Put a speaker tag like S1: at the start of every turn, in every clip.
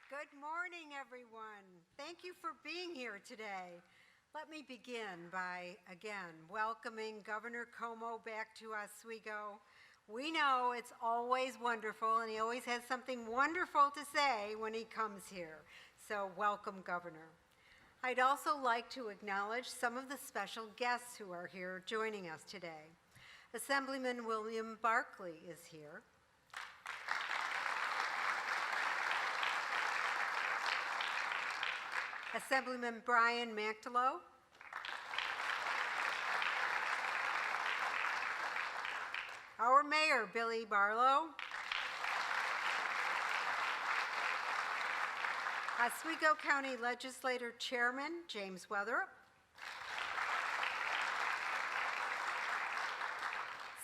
S1: Good morning, everyone. Thank you for being here today. Let me begin by, again, welcoming Governor Cuomo back to Oswego. We know it's always wonderful, and he always has something wonderful to say when he comes here. So welcome, Governor. I'd also like to acknowledge some of the special guests who are here joining us today. Assemblyman William Barkley is here. Assemblyman Brian Mactolo. Our Mayor, Billy Barlow. Oswego County Legislature Chairman, James Weatherup.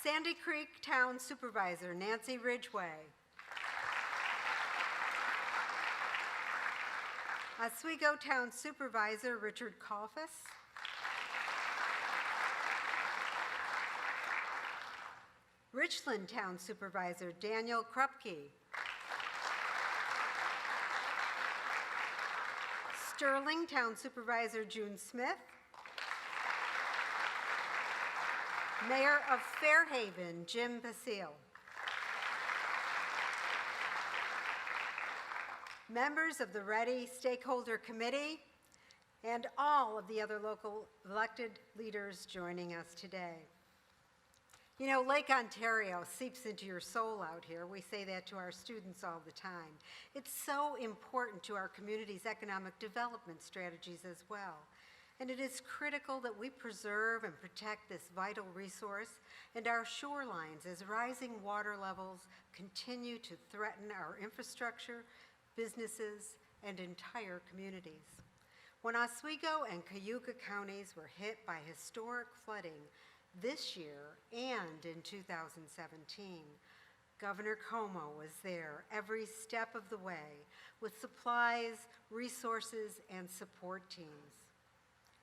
S1: Sandy Creek Town Supervisor, Nancy Ridgway. Oswego Town Supervisor, Richard Kalfas. Richland Town Supervisor, Daniel Krupke. Stirling Town Supervisor, June Smith. Mayor of Fairhaven, Jim Basile. Members of the READY Stakeholder Committee, and all of the other local elected leaders joining us today. You know, Lake Ontario seeps into your soul out here. We say that to our students all the time. It's so important to our community's economic development strategies as well. And it is critical that we preserve and protect this vital resource and our shorelines as rising water levels continue to threaten our infrastructure, businesses, and entire communities. When Oswego and Cayuga counties were hit by historic flooding this year and in 2017, Governor Cuomo was there every step of the way with supplies, resources, and support teams.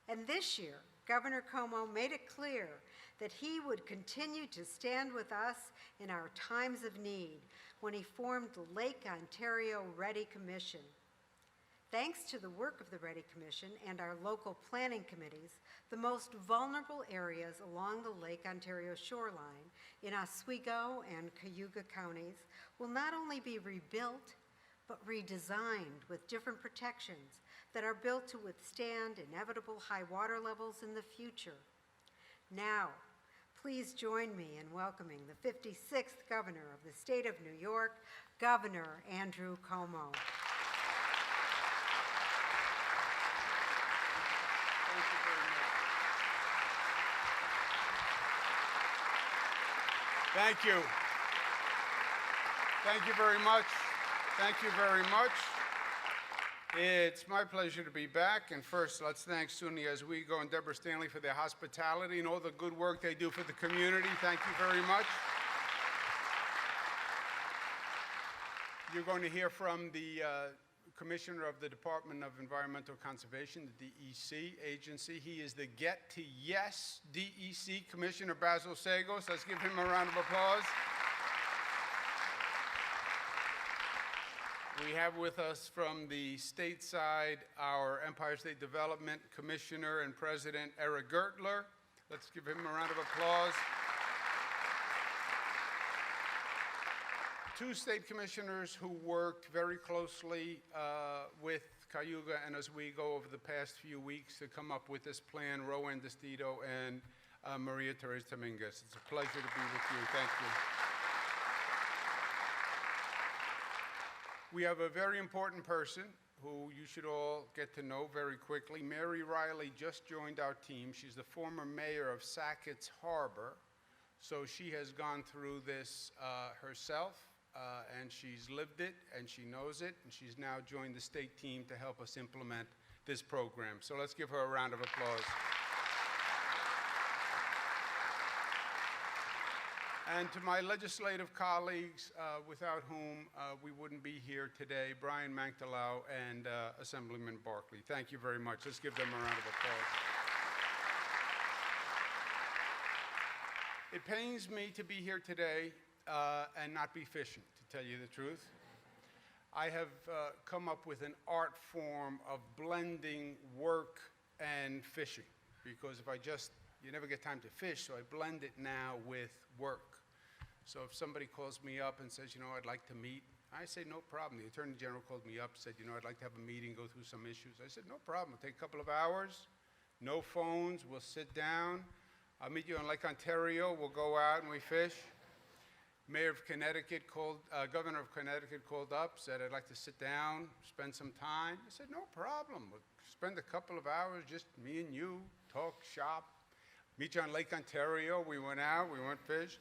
S1: And this year, Governor Cuomo made it clear that he would continue to stand with us in our times of need when he formed the Lake Ontario READY Commission. Thanks to the work of the READY Commission and our local planning committees, the most vulnerable areas along the Lake Ontario shoreline in Oswego and Cayuga counties will not only be rebuilt, but redesigned with different protections that are built to withstand inevitable high water levels in the future. Now, please join me in welcoming the 56th Governor of the State of New York, Governor Andrew Cuomo.
S2: Thank you. Thank you very much. Thank you very much. It's my pleasure to be back. And first, let's thank SUNY Oswego and Deborah Stanley for their hospitality and all the good work they do for the community. Thank you very much. You're going to hear from the Commissioner of the Department of Environmental Conservation, the DEC agency. He is the Get to Yes DEC Commissioner, Basil Sagos. Let's give him a round of applause. We have with us from the state side our Empire State Development Commissioner and President, Eric Gertler. Let's give him a round of applause. Two state commissioners who worked very closely with Cayuga and Oswego over the past few weeks to come up with this plan, Rowan Destito and Maria Teresa Dominguez. It's a pleasure to be with you. Thank you. We have a very important person who you should all get to know very quickly. Mary Riley just joined our team. She's the former mayor of Sackett's Harbor, so she has gone through this herself. And she's lived it, and she knows it, and she's now joined the state team to help us implement this program. So let's give her a round of applause. And to my legislative colleagues, without whom we wouldn't be here today, Brian Mactolo and Assemblyman Barkley. Thank you very much. Let's give them a round of applause. It pains me to be here today and not be fishing, to tell you the truth. I have come up with an art form of blending work and fishing, because you never get time to fish, so I blend it now with work. So if somebody calls me up and says, I'd like to meet, I say, no problem. The Attorney General called me up, said, I'd like to have a meeting, go through some issues. I said, no problem. It'll take a couple of hours, no phones, we'll sit down. I'll meet you on Lake Ontario, we'll go out and we fish. Governor of Connecticut called up, said, I'd like to sit down, spend some time. I said, no problem. We'll spend a couple of hours, just me and you, talk, shop. Meet you on Lake Ontario. We went out, we went fish.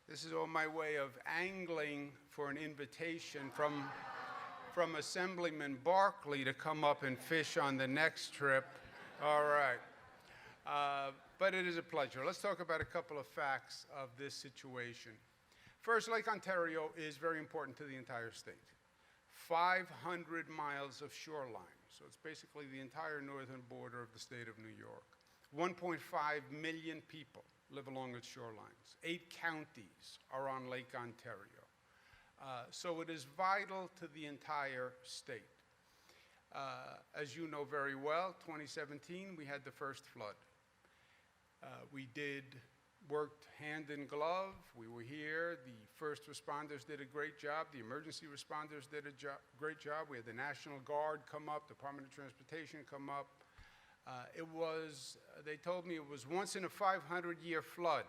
S2: This is all my way of angling for an invitation from Assemblyman Barkley to come up and fish on the next trip. All right. But it is a pleasure. Let's talk about a couple of facts of this situation. First, Lake Ontario is very important to the entire state. 500 miles of shoreline, so it's basically the entire northern border of the state of New York. 1.5 million people live along its shorelines. 8 counties are on Lake Ontario. So it is vital to the entire state. As you know very well, 2017, we had the first flood. We worked hand in glove. We were here. The first responders did a great job. The emergency responders did a great job. We had the National Guard come up, Department of Transportation come up. They told me it was once in a 500-year flood,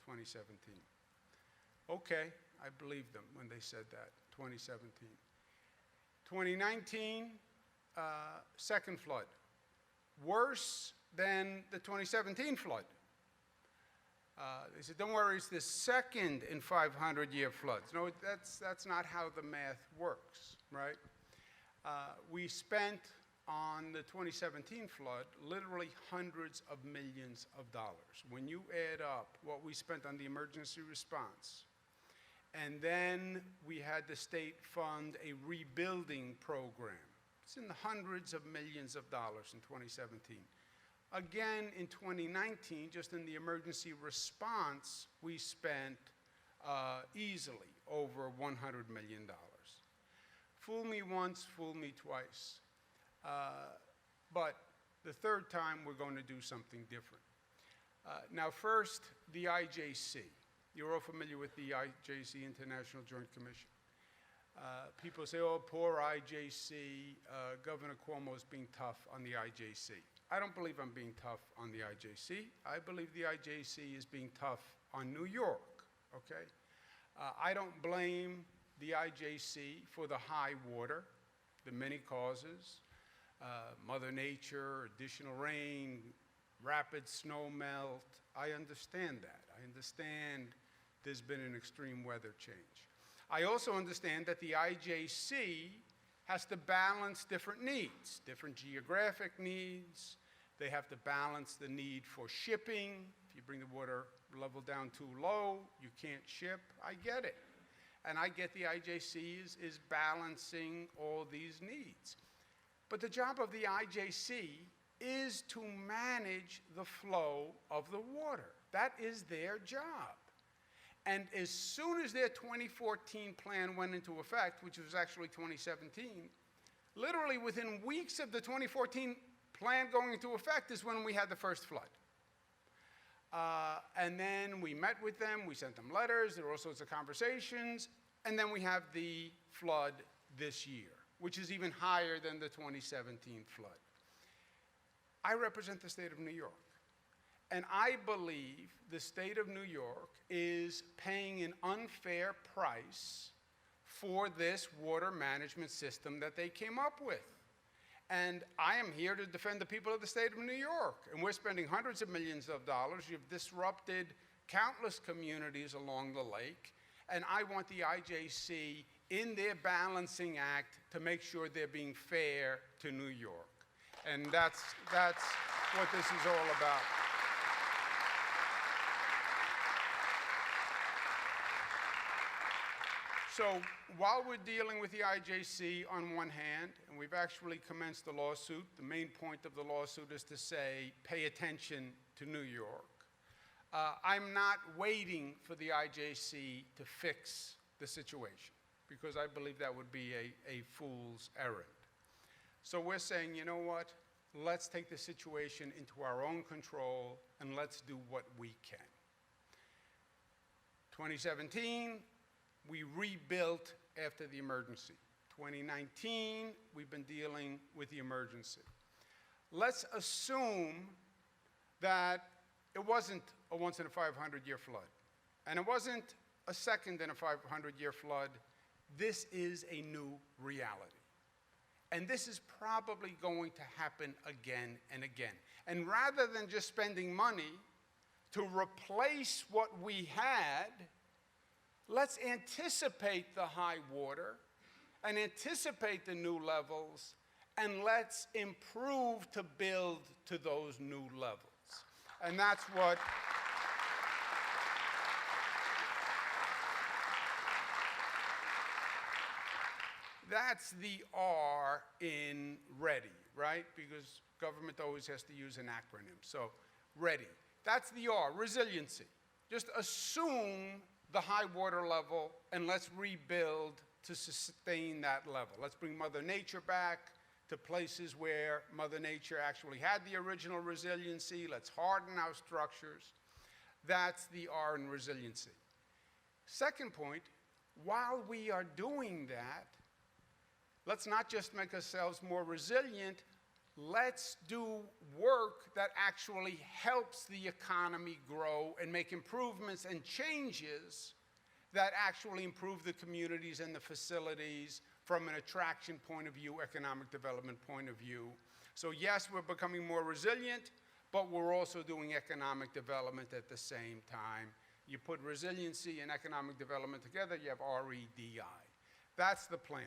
S2: 2017. Okay, I believed them when they said that, 2017. 2019, second flood. Worse than the 2017 flood. They said, don't worry, it's the second in 500-year floods. No, that's not how the math works, right? We spent on the 2017 flood literally hundreds of millions of dollars. When you add up what we spent on the emergency response, and then we had the state fund a rebuilding program, it's in the hundreds of millions of dollars in 2017. Again, in 2019, just in the emergency response, we spent easily over $100 million. Fool me once, fool me twice. But the third time, we're going to do something different. Now, first, the IJC. You're all familiar with the IJC, International Joint Commission. People say, oh, poor IJC, Governor Cuomo is being tough on the IJC. I don't believe I'm being tough on the IJC. I believe the IJC is being tough on New York, okay? I don't blame the IJC for the high water, the many causes, Mother Nature, additional rain, rapid snow melt. I understand that. I understand there's been an extreme weather change. I also understand that the IJC has to balance different needs, different geographic needs. They have to balance the need for shipping. If you bring the water level down too low, you can't ship. I get it. And I get the IJC is balancing all these needs. But the job of the IJC is to manage the flow of the water. That is their job. And as soon as their 2014 plan went into effect, which was actually 2017, literally within weeks of the 2014 plan going into effect is when we had the first flood. And then we met with them, we sent them letters, there were all sorts of conversations, and then we have the flood this year, which is even higher than the 2017 flood. I represent the state of New York. And I believe the state of New York is paying an unfair price for this water management system that they came up with. And I am here to defend the people of the state of New York. And we're spending hundreds of millions of dollars. You've disrupted countless communities along the lake. And I want the IJC in their balancing act to make sure they're being fair to New York. And that's what this is all about. So while we're dealing with the IJC on one hand, and we've actually commenced a lawsuit, the main point of the lawsuit is to say, pay attention to New York. I'm not waiting for the IJC to fix the situation. because I believe that would be a fool's errand. So we're saying, you know what? Let's take the situation into our own control and let's do what we can. 2017, we rebuilt after the emergency. 2019, we've been dealing with the emergency. Let's assume that it wasn't a once in a 500-year flood, and it wasn't a second in a 500-year flood. This is a new reality. And this is probably going to happen again and again. And rather than just spending money to replace what we had, let's anticipate the high water and anticipate the new levels, and let's improve to build to those new levels. And that's what that's the R in ready, right? Because government always has to use an acronym. So ready. That's the R, resiliency. Just assume the high water level and let's rebuild to sustain that level. Let's bring Mother Nature back to places where Mother Nature actually had the original resiliency. Let's harden our structures. That's the R in resiliency. Second point, while we are doing that, let's not just make ourselves more resilient, let's do work that actually helps the economy grow and make improvements and changes that actually improve the communities and the facilities from an attraction point of view, economic development point of view. So yes, we're becoming more resilient, but we're also doing economic development at the same time. You put resiliency and economic development together, you have REDI. That's the plan.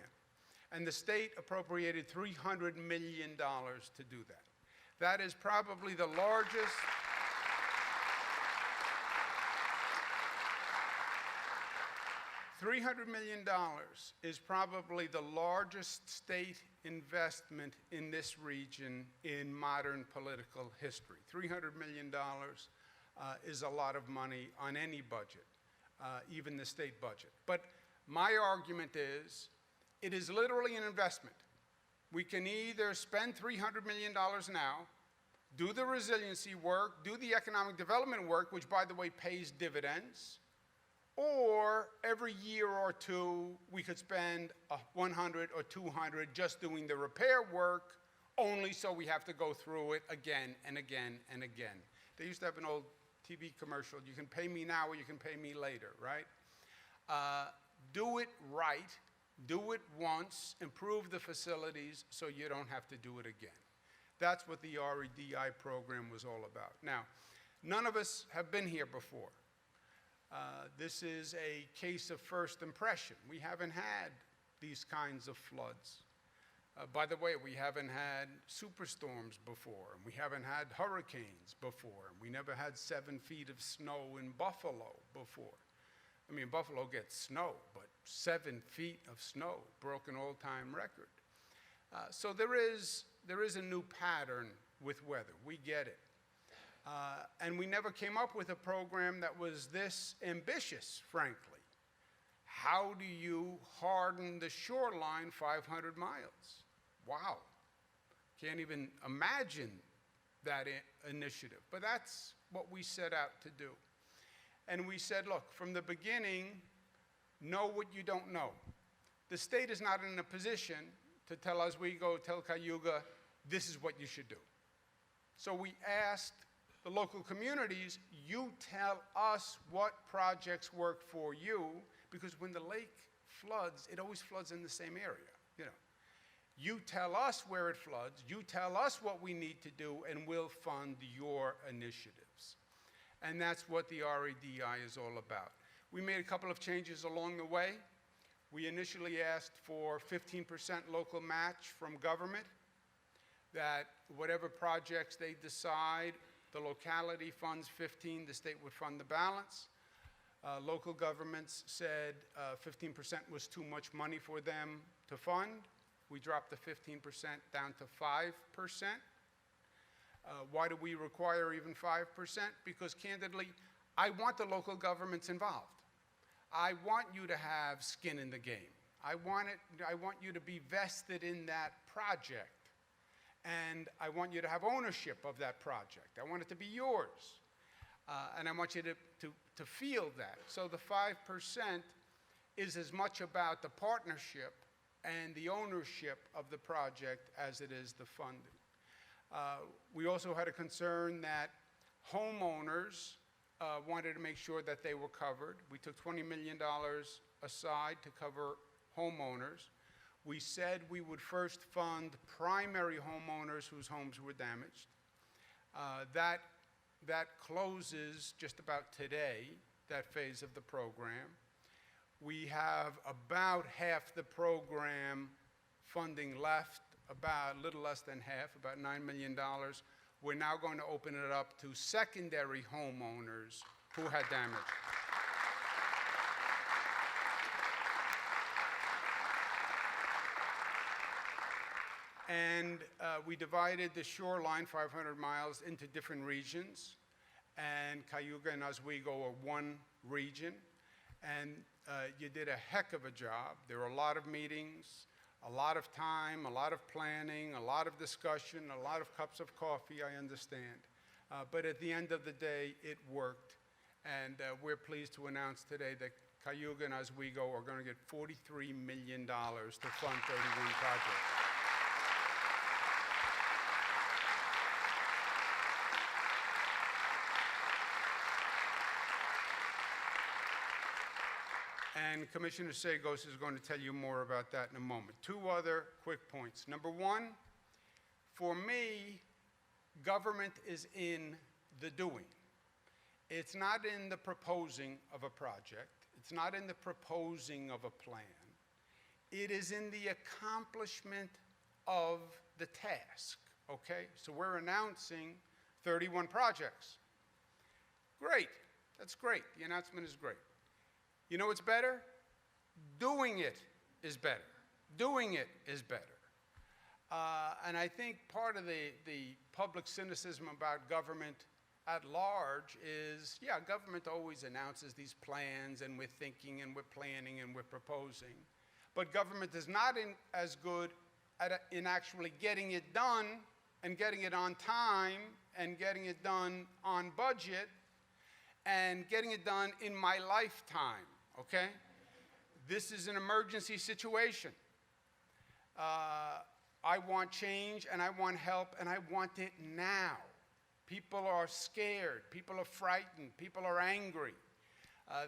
S2: And the state appropriated $300 million to do that. That is probably the largest. $300 million is probably the largest state investment in this region in modern political history. $300 million is a lot of money on any budget, even the state budget. But my argument is, it is literally an investment. We can either spend $300 million now, do the resiliency work, do the economic development work, which, by the way, pays dividends, or every year or two, we could spend 100 or 200 just doing the repair work, only so we have to go through it again and again and again. They used to have an old TV commercial, you can pay me now or you can pay me later, right? Do it right. Do it once, improve the facilities so you don't have to do it again. That's what the REDI program was all about. Now, none of us have been here before. This is a case of first impression. We haven't had these kinds of floods. By the way, we haven't had superstorms before, and we haven't had hurricanes before, and we never had 7 feet of snow in Buffalo before. I mean, Buffalo gets snow, but 7 feet of snow, broke an all-time record. So there is a new pattern with weather. We get it. And we never came up with a program that was this ambitious, frankly. How do you harden the shoreline 500 miles? Wow. Can't even imagine that initiative. But that's what we set out to do. And we said, look, from the beginning, know what you don't know. The state is not in a position to tell Oswego, tell Cayuga, this is what you should do. So we asked the local communities, you tell us what projects work for you, because when the lake floods, it always floods in the same area, you know. You tell us where it floods, you tell us what we need to do, and we'll fund your initiatives. And that's what the REDI is all about. We made a couple of changes along the way. We initially asked for 15% local match from government, that whatever projects they decide, the locality funds 15, the state would fund the balance. Local governments said 15% was too much money for them to fund. We dropped the 15% down to 5%. Why do we require even 5%? Because candidly, I want the local governments involved. I want you to have skin in the game. I want you to be vested in that project. And I want you to have ownership of that project. I want it to be yours. And I want you to feel that. So the 5% is as much about the partnership and the ownership of the project as it is the funding. We also had a concern that homeowners wanted to make sure that they were covered. We took $20 million aside to cover homeowners. We said we would first fund primary homeowners whose homes were damaged. That closes just about today, that phase of the program. We have about half the program funding left, about a little less than half, about $9 million. We're now going to open it up to secondary homeowners who had damage. And we divided the shoreline, 500 miles, into different regions. And Cayuga and Oswego are one region. And you did a heck of a job. There were a lot of meetings, a lot of time, a lot of planning, a lot of discussion, a lot of cups of coffee, I understand. But at the end of the day, it worked. And we're pleased to announce today that Cayuga and Oswego are going to get $43 million to fund 31 projects. And Commissioner Sagos is going to tell you more about that in a moment. Two other quick points. Number one, for me, government is in the doing. It's not in the proposing of a project. It's not in the proposing of a plan. It is in the accomplishment of the task, okay? So we're announcing 31 projects. Great, that's great. The announcement is great. You know what's better? Doing it is better. Doing it is better. And I think part of the public cynicism about government at large is, yeah, government always announces these plans, and we're thinking, and we're planning, and we're proposing. But government is not as good in actually getting it done, and getting it on time, and getting it done on budget, and getting it done in my lifetime. Okay? This is an emergency situation. I want change, and I want help, and I want it now. People are scared. People are frightened. People are angry.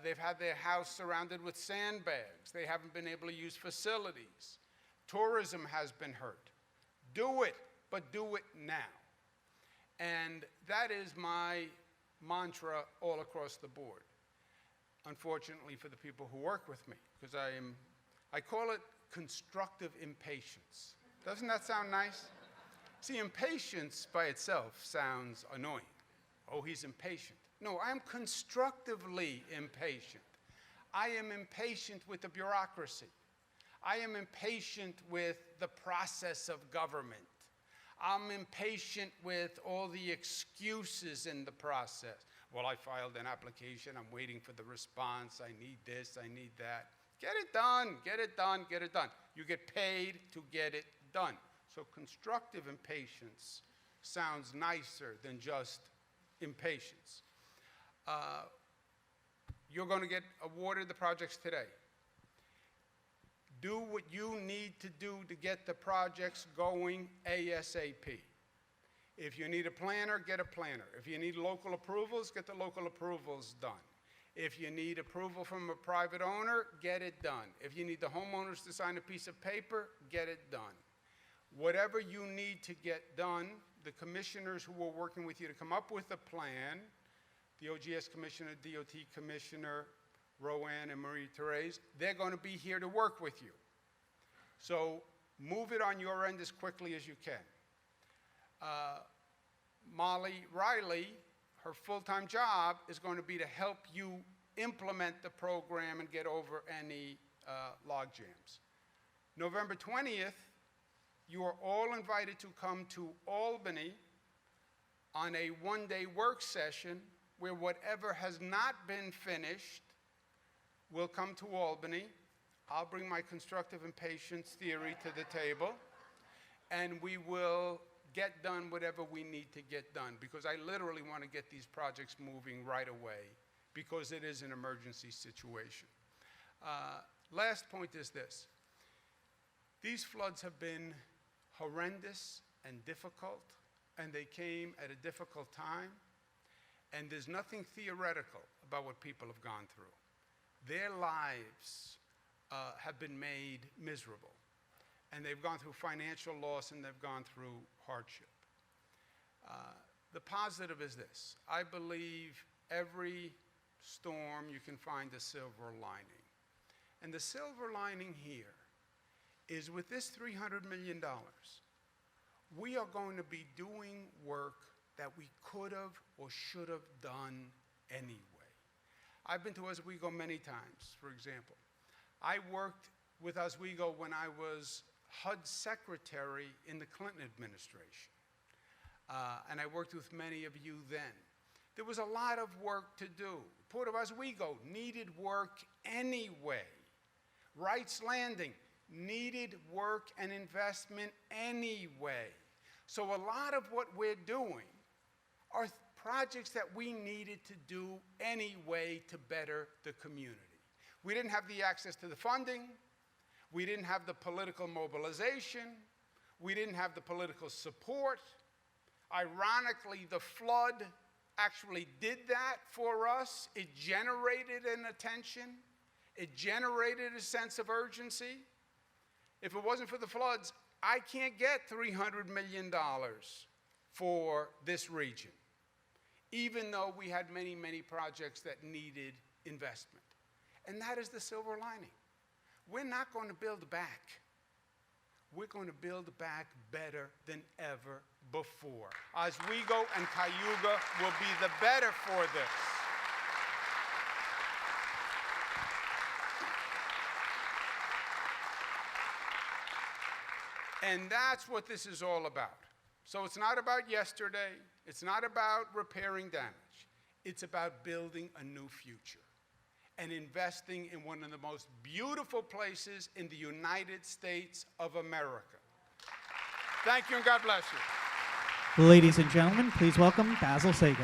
S2: They've had their house surrounded with sandbags. They haven't been able to use facilities. Tourism has been hurt. Do it, but do it now. And that is my mantra all across the board. Unfortunately for the people who work with me, because I call it constructive impatience. Doesn't that sound nice? See, impatience by itself sounds annoying. Oh, he's impatient. No, I'm constructively impatient. I am impatient with the bureaucracy. I am impatient with the process of government. I'm impatient with all the excuses in the process. Well, I filed an application, I'm waiting for the response, I need this, I need that. Get it done, get it done, get it done. You get paid to get it done. So constructive impatience sounds nicer than just impatience. You're going to get awarded the projects today. Do what you need to do to get the projects going ASAP. If you need a planner, get a planner. If you need local approvals, get the local approvals done. If you need approval from a private owner, get it done. If you need the homeowners to sign a piece of paper, get it done. Whatever you need to get done, the commissioners who are working with you to come up with a plan, the OGS Commissioner, DOT Commissioner, Roanne and Marie-Therese, they're going to be here to work with you. So move it on your end as quickly as you can. Molly Riley, her full-time job is going to be to help you implement the program and get over any log jams. November 20th, you are all invited to come to Albany on a one-day work session where whatever has not been finished will come to Albany. I'll bring my constructive impatience theory to the table, and we will get done whatever we need to get done, because I literally want to get these projects moving right away, because it is an emergency situation. Last point is this. These floods have been horrendous and difficult, and they came at a difficult time, and there's nothing theoretical about what people have gone through. Their lives have been made miserable, and they've gone through financial loss, and they've gone through hardship. The positive is this. I believe every storm you can find a silver lining. And the silver lining here is, with this $300 million, we are going to be doing work that we could have or should have done anyway. I've been to Oswego many times, for example. I worked with Oswego when I was HUD secretary in the Clinton administration. And I worked with many of you then. There was a lot of work to do. Port of Oswego needed work anyway. Wright's Landing needed work and investment anyway. So a lot of what we're doing are projects that we needed to do anyway to better the community. We didn't have the access to the funding. We didn't have the political mobilization. We didn't have the political support. Ironically, the flood actually did that for us. It generated an attention. It generated a sense of urgency. If it wasn't for the floods, I can't get $300 million for this region, even though we had many, many projects that needed investment. And that is the silver lining. We're not going to build back. We're going to build back better than ever before. Oswego and Cayuga will be the better for this. And that's what this is all about. So it's not about yesterday. It's not about repairing damage. It's about building a new future and investing in one of the most beautiful places in the United States of America. Thank you, and God bless you.
S3: Ladies and gentlemen, please welcome Basil Sagos.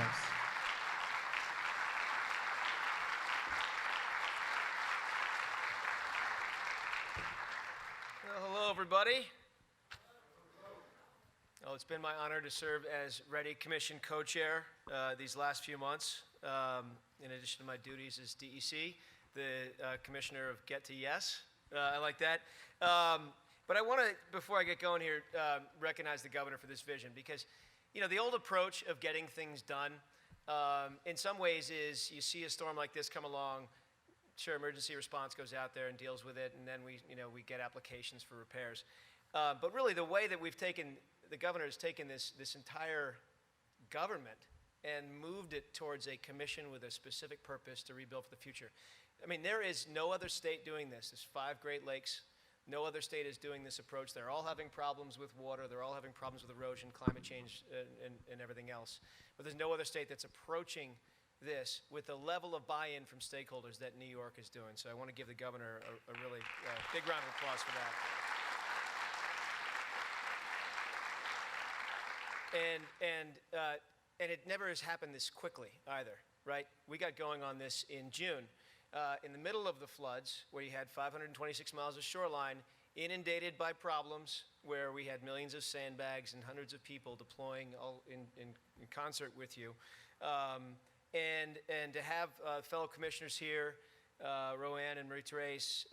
S4: Well, hello, everybody. Oh, it's been my honor to serve as Ready Commission co-chair these last few months. In addition to my duties as DEC, the commissioner of Get to Yes. I like that. But I want to, before I get going here, recognize the governor for this vision, because, you know, the old approach of getting things done, in some ways, is you see a storm like this come along, sure, emergency response goes out there and deals with it, and then we get applications for repairs. But really, the way that the governor has taken this entire government and moved it towards a commission with a specific purpose to rebuild for the future. I mean, there is no other state doing this. There's 5 Great Lakes. No other state is doing this approach. They're all having problems with water. They're all having problems with erosion, climate change, and everything else. But there's no other state that's approaching this with the level of buy-in from stakeholders that New York is doing. So I want to give the governor a really big round of applause for that. And it never has happened this quickly either, right? We got going on this in June. In the middle of the floods, where you had 526 miles of shoreline inundated by problems, where we had millions of sandbags and hundreds of people deploying all in concert with you. And to have fellow commissioners here, Roanne and Marie-Therese,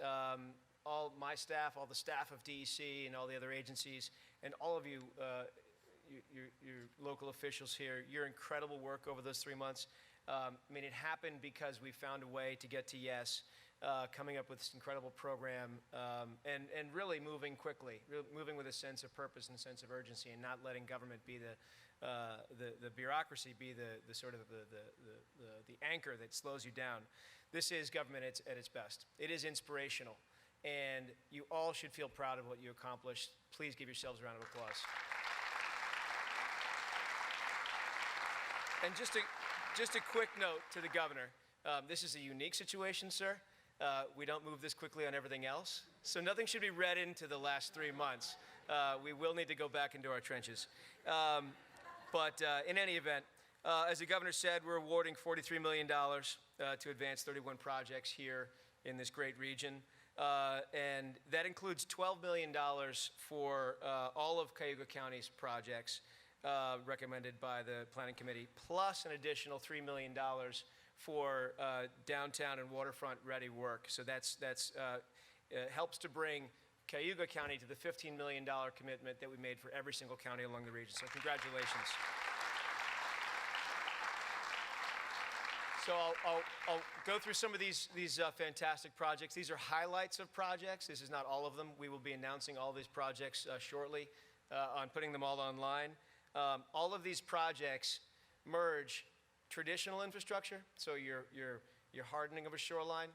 S4: all my staff, all the staff of DEC and all the other agencies, and all of you, your local officials here, your incredible work over those 3 months. I mean, it happened because we found a way to get to yes, coming up with this incredible program, and really moving quickly, moving with a sense of purpose and a sense of urgency, and not letting government be the bureaucracy be the sort of the anchor that slows you down. This is government at its best. It is inspirational, and you all should feel proud of what you accomplished. Please give yourselves a round of applause. And just a quick note to the governor. This is a unique situation, sir. We don't move this quickly on everything else, so nothing should be read into the last 3 months. We will need to go back into our trenches. But in any event, as the governor said, we're awarding $43 million to advance 31 projects here in this great region. And that includes $12 million for all of Cayuga County's projects recommended by the Planning Committee, plus an additional $3 million for downtown and waterfront ready work. So that's helps to bring Cayuga County to the $15 million commitment that we made for every single county along the region. So congratulations. So I'll go through some of these fantastic projects. These are highlights of projects. This is not all of them. We will be announcing all these projects shortly on putting them all online. All of these projects merge traditional infrastructure, so your hardening of a shoreline,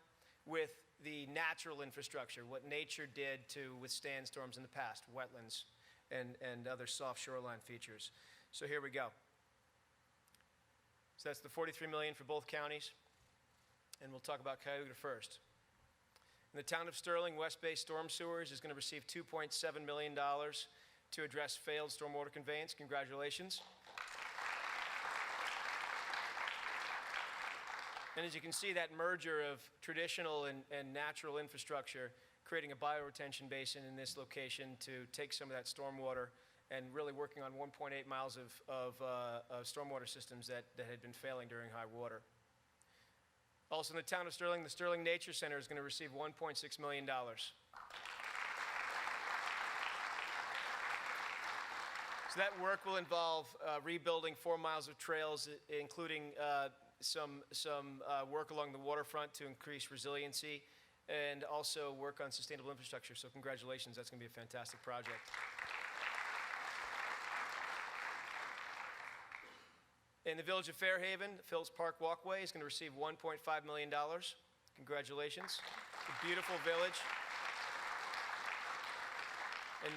S4: with the natural infrastructure, what nature did to withstand storms in the past, wetlands and other soft shoreline features. So here we go. So that's the $43 million for both counties, and we'll talk about Cayuga first. In the town of Stirling, West Bay Storm Sewers is going to receive $2.7 million to address failed stormwater conveyance. Congratulations. And as you can see, that merger of traditional and natural infrastructure, creating a bioretention basin in this location to take some of that stormwater and really working on 1.8 miles of stormwater systems that had been failing during high water. Also in the town of Stirling, the Stirling Nature Center is going to receive $1.6 million. So that work will involve rebuilding 4 miles of trails, including some work along the waterfront to increase resiliency, and also work on sustainable infrastructure. So congratulations, that's going to be a fantastic project. In the village of Fairhaven, Phillips Park Walkway is going to receive $1.5 million. Congratulations. It's a beautiful village. And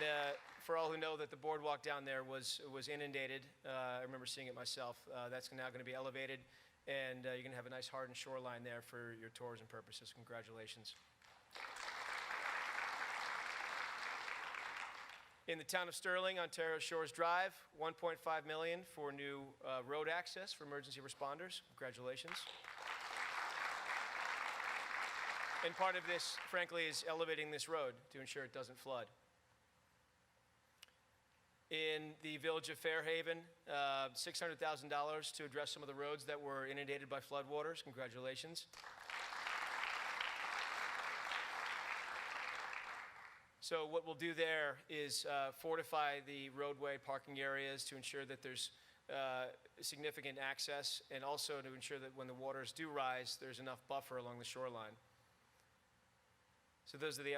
S4: for all who know that the boardwalk down there was inundated, I remember seeing it myself. That's now going to be elevated, and you're going to have a nice hardened shoreline there for your tourism purposes. Congratulations. In the town of Stirling, Ontario Shores Drive, $1.5 million for new road access for emergency responders. Congratulations. And part of this, frankly, is elevating this road to ensure it doesn't flood. In the village of Fairhaven, $600,000 to address some of the roads that were inundated by floodwaters. Congratulations. So what we'll do there is fortify the roadway parking areas to ensure that there's significant access, and also to ensure that when the waters do rise, there's enough buffer along the shoreline. So those are the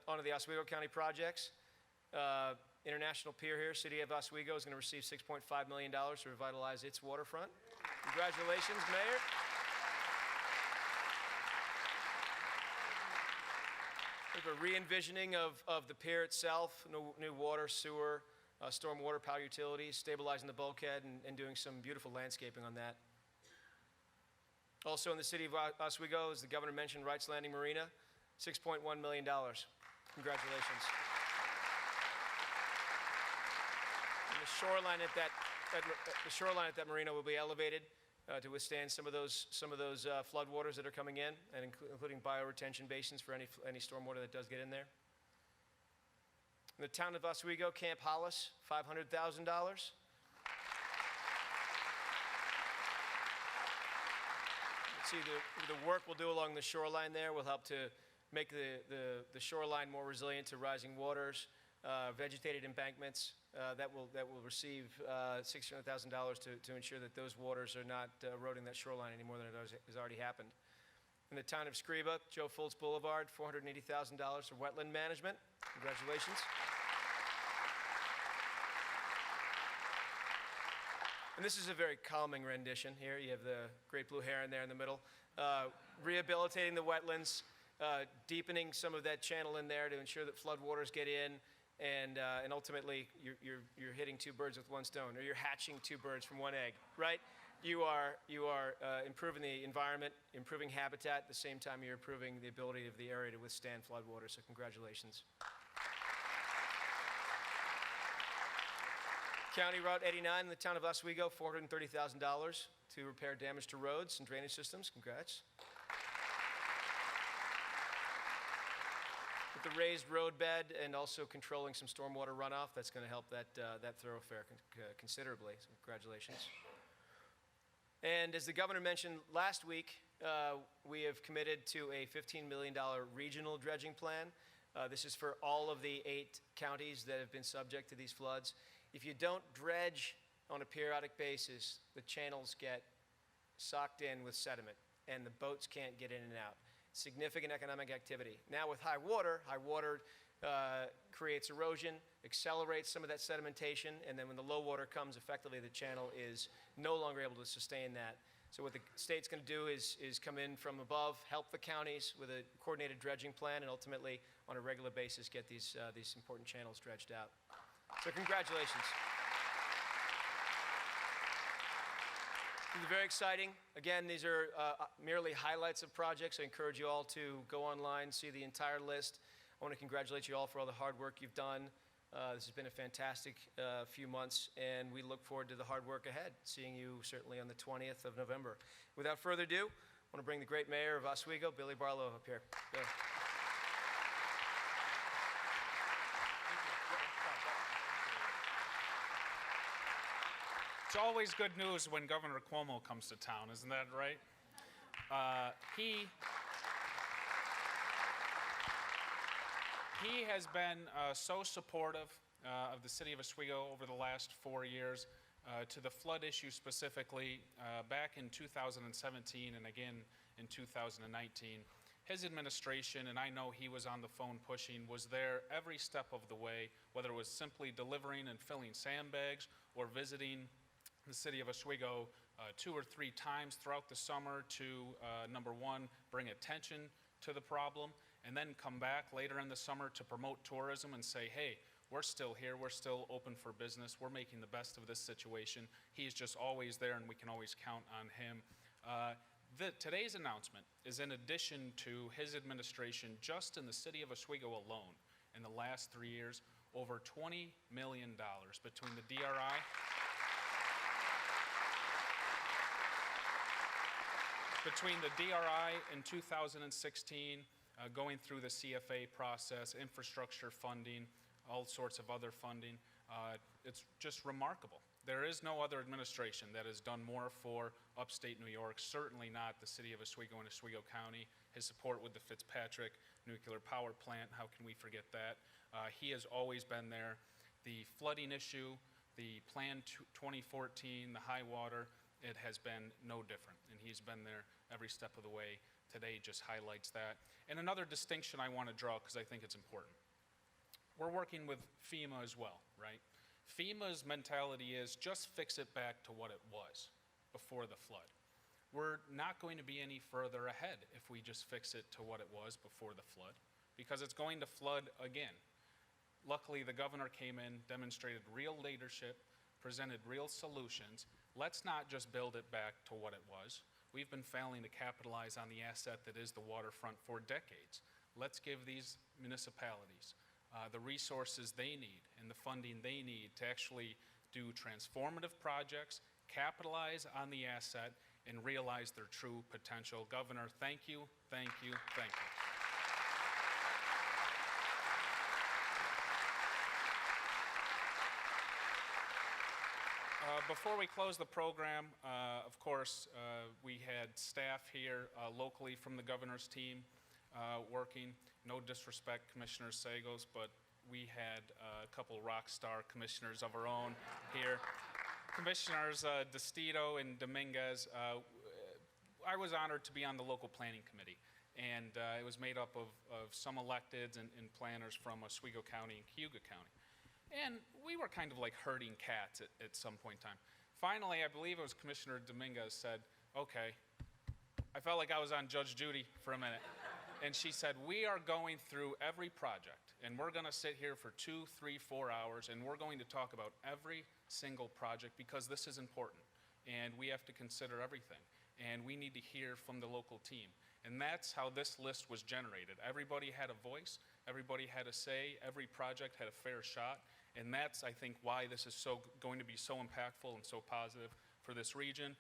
S4: onto the Oswego County projects. International Pier here, City of Oswego is going to receive $6.5 million to revitalize its waterfront. Congratulations, Mayor. We have a re-envisioning of the pier itself, new water, sewer, stormwater, power utilities, stabilizing the bulkhead, and doing some beautiful landscaping on that. Also in the City of Oswego, as the governor mentioned, Wrights Landing Marina, $6.1 million. Congratulations. And the shoreline at that marina will be elevated to withstand some of those floodwaters that are coming in, and including bioretention basins for any stormwater that does get in there. In the town of Oswego, Camp Hollis, $500,000. See, the work we'll do along the shoreline there will help to make the shoreline more resilient to rising waters, vegetated embankments that will receive $600,000 to ensure that those waters are not eroding that shoreline any more than it has already happened. In the town of Scriba, Joe Fultz Boulevard, $480,000 for wetland management. Congratulations. And this is a very calming rendition here. You have the great blue heron there in the middle. Rehabilitating the wetlands, deepening some of that channel in there to ensure that floodwaters get in, and ultimately you're hitting two birds with one stone, or you're hatching two birds from one egg, right? you are improving the environment, improving habitat, at the same time you're improving the ability of the area to withstand floodwater, so congratulations. County Route 89 in the town of Oswego, $430,000 to repair damage to roads and drainage systems. Congrats. With the raised roadbed and also controlling some stormwater runoff, that's going to help that thoroughfare considerably. So congratulations. And as the governor mentioned last week, we have committed to a $15 million regional dredging plan. This is for all of the 8 counties that have been subject to these floods. If you don't dredge on a periodic basis, the channels get socked in with sediment, and the boats can't get in and out. Significant economic activity. Now with high water creates erosion, accelerates some of that sedimentation, and then when the low water comes, effectively the channel is no longer able to sustain that. So what the state's going to do is come in from above, help the counties with a coordinated dredging plan, and ultimately on a regular basis get these important channels dredged out. So congratulations. This is very exciting. Again, these are merely highlights of projects. I encourage you all to go online, see the entire list. I want to congratulate you all for all the hard work you've done. This has been a fantastic few months, and we look forward to the hard work ahead, seeing you certainly on the 20th of November. Without further ado, I want to bring the great mayor of Oswego, Billy Barlow, up here. Bill.
S5: It's always good news when Governor Cuomo comes to town, isn't that right? He has been so supportive of the city of Oswego over the last 4 years, to the flood issue specifically, back in 2017 and again in 2019. His administration, and I know he was on the phone pushing, was there every step of the way, whether it was simply delivering and filling sandbags or visiting the city of Oswego 2 or 3 times throughout the summer to, number one, bring attention to the problem, and then come back later in the summer to promote tourism and say, hey, we're still here, we're still open for business, we're making the best of this situation. He's just always there, and we can always count on him. Today's announcement is in addition to his administration, just in the city of Oswego alone, in the last 3 years, over $20 million between the DRI in 2016, going through the CFA process, infrastructure funding, all sorts of other funding. It's just remarkable. There is no other administration that has done more for upstate New York, certainly not the city of Oswego and Oswego County. His support with the Fitzpatrick nuclear power plant, how can we forget that? He has always been there. The flooding issue, the Plan 2014, the high water, it has been no different, and he's been there every step of the way. Today just highlights that. And another distinction I want to draw, because I think it's important. We're working with FEMA as well, right? FEMA's mentality is just fix it back to what it was before the flood. We're not going to be any further ahead if we just fix it to what it was before the flood, because it's going to flood again. Luckily, the governor came in, demonstrated real leadership, presented real solutions. Let's not just build it back to what it was. We've been failing to capitalize on the asset that is the waterfront for decades. Let's give these municipalities the resources they need and the funding they need to actually do transformative projects, capitalize on the asset, and realize their true potential. Governor, thank you, thank you, thank you. Before we close the program, of course, we had staff here locally from the governor's team working. No disrespect, Commissioner Sagos, but we had a couple rock star commissioners of our own here. Commissioners DeStito and Dominguez. I was honored to be on the local planning committee, and it was made up of some electeds and planners from Oswego County and Cayuga County. And we were kind of like herding cats at some point in time. Finally, I believe it was Commissioner Dominguez said, okay, I felt like I was on Judge Judy for a minute. And she said, we are going through every project, and we're going to sit here for 2, 3, 4 hours, and we're going to talk about every single project because this is important. and we have to consider everything. And we need to hear from the local team. And that's how this list was generated. Everybody had a voice, everybody had a say, every project had a fair shot, and that's, I think, why this is going to be so impactful and so positive for this region.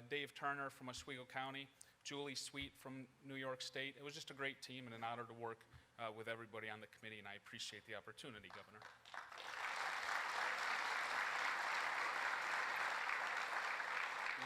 S5: Dave Turner from Oswego County, Julie Sweet from New York State. It was just a great team and an honor to work with everybody on the committee, and I appreciate the opportunity, Governor.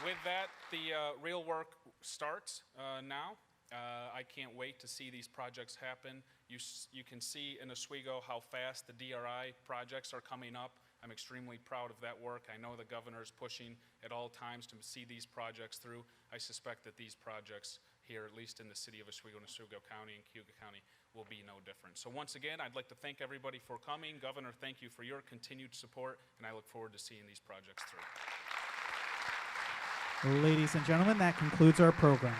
S5: With that, the real work starts now. I can't wait to see these projects happen. You can see in Oswego how fast the DRI projects are coming up. I'm extremely proud of that work. I know the governor is pushing at all times to see these projects through. I suspect that these projects here, at least in the city of Oswego and Oswego County and Cayuga County, will be no different. So once again, I'd like to thank everybody for coming. Governor, thank you for your continued support, and I look forward to seeing these projects through.
S3: Ladies and gentlemen, that concludes our program.